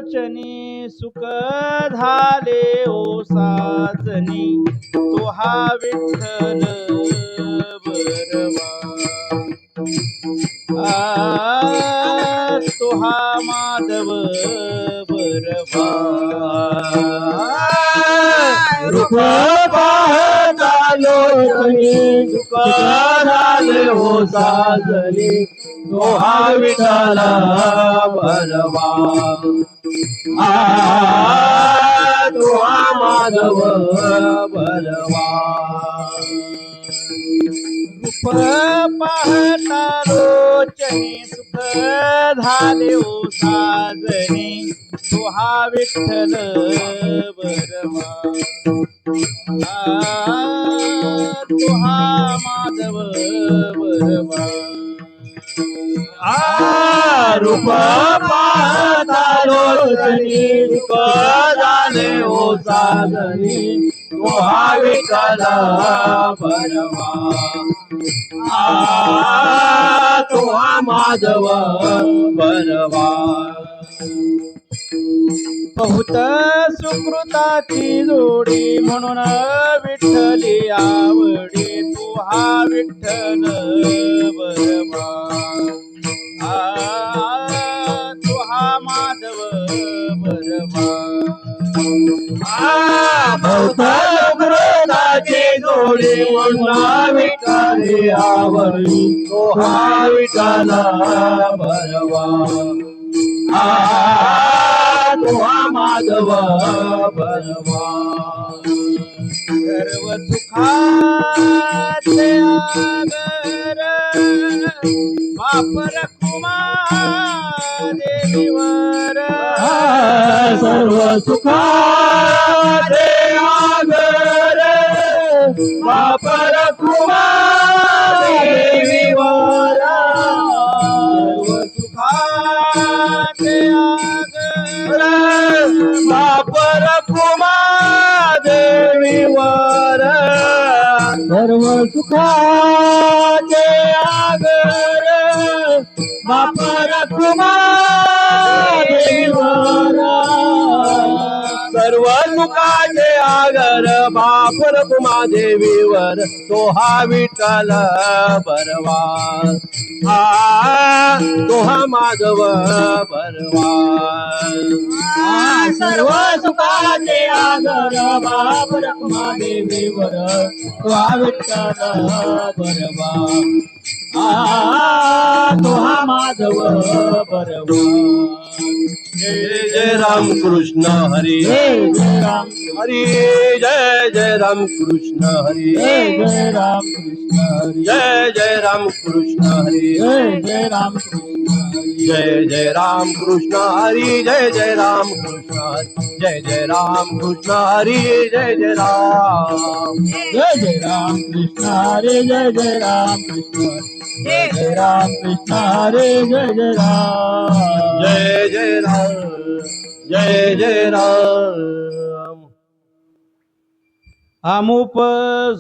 लोचनी सुख झाले ओ साजनी तो हा विठ्ठल बरवा तो हा माधव बरवा रूप पाहता लोचनी सुख झाले हो साजनी तो हा विठ्ठल बरवा तो हा माधव बरवा रूप पाहता लोचनी सुख झाले ओ साजनी तो हा विठ्ठल बरवा तो हा माधव बरवा रूप पाहता लोचनी सुख झाले हो साजनी तो हा विठ्ठल बरवा तो हा माधव बरवा बहुत सुकृताची जोडी म्हणून विठ्ठली आवडी तू हा विठ्ठल बरवा तू हा माधव बरवा बहुत सुकृताची जोडी म्हणून विठ्ठली आवडी तो हा विठ्ठल बरवा तो हा माधव बरवा सर्व सुखाचे आगर वापर कुमा देवीवर सर्व सुखाचे आगर वापर कुमा देवीवर सर्व सुखाचे आगर वापर कुमा देवीवर सर्व सुखाचे आगर वापर कुमा देवीवर सर्व सुखाचे आगर बापर कुमा देवीवर तो हा विठ्ठल बरवा तो हा माधव बरवा सर्व सुखाचे आगर बापर कुमा देवीवर तो हा विठ्ठल बरवा तो हा माधव बरवा जय जय राम कृष्ण हरी जय राम हरी जय जय राम कृष्ण हरी जय राम कृष्ण हरी जय जय राम कृष्ण हरी जय जय राम जय जय राम कृष्ण हरी जय जय राम कृष्ण हरी जय जय राम कृष्ण हरी जय जय राम कृष्ण हरी जय जय राम कृष्ण जय जय राम कृष्ण हरी जय जय राम जय जय राम जय जय राम अमुप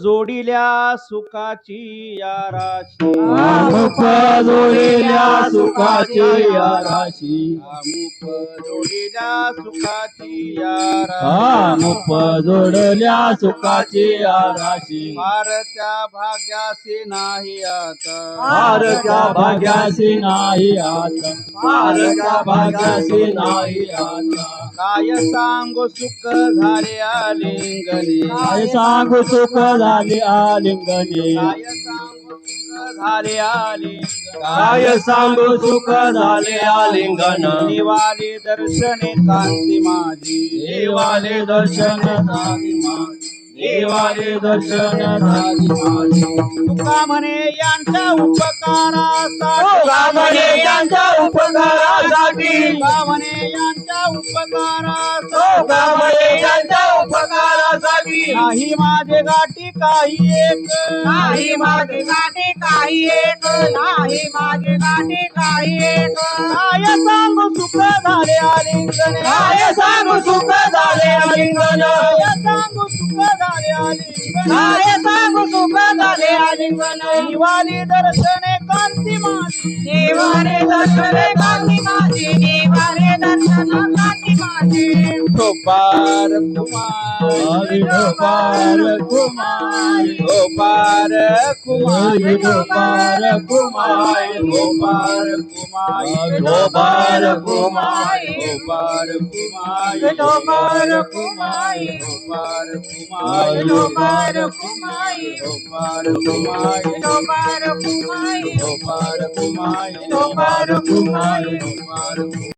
जोडिल्या सुखाची या राशी अमुक जोडलेल्या सुखाची या राशी अमुप जोडिल्या सुखाची या राशी अमुक जोडल्या सुखाची या राशी फार त्या भाग्यासी नाही आता फार त्या भाग्याशी नाही आता फार त्या भाग्याशी नाही आता काय सांगू सुख झाले आलिंगने काय सांगू सुख झाले आलिंगने काय सांगू सुख झाले आलिंगने काय सांगू सुख झाले आलिंगन निवाले दर्शने कांती माझी देवाले दर्शन झाली माझी देवाले दर्शन झाली माझी तुका म्हणे यांच्या उपकारासाठी तुका म्हणे यांच्या उपकारासाठी तुका म्हणे यांच्या उपकारासाठी तुका म्हणे यांच्या उपकारासाठी नाही माझे गाठी काही एक नाही माझे गाठी काही एक नाही माझे गाठी काही एक काय सांगू सुख झाले आलिंगने काय सांगू सुख झाले आलिंगन काय सांगू सुख झाले आलिंगने काय सांगू सुख झाले आलिंगन निवाली दर्शने कांती माझी देवारे दर्शने कांती माझी देवारे दर्शन कांती माझे गोपार कुमारी गोपाल कुमारी गोपार कुमारी गोपाल कुमारी गोपार कुमारी गोपाल कुमारी गोपार कुमारी गोपाल कुमारी गोपार कुमारी गोपाल कुमारी गोपार कुमारी गोपाल कुमारी गोपार कुमारी गोपाल कुमारी गोपार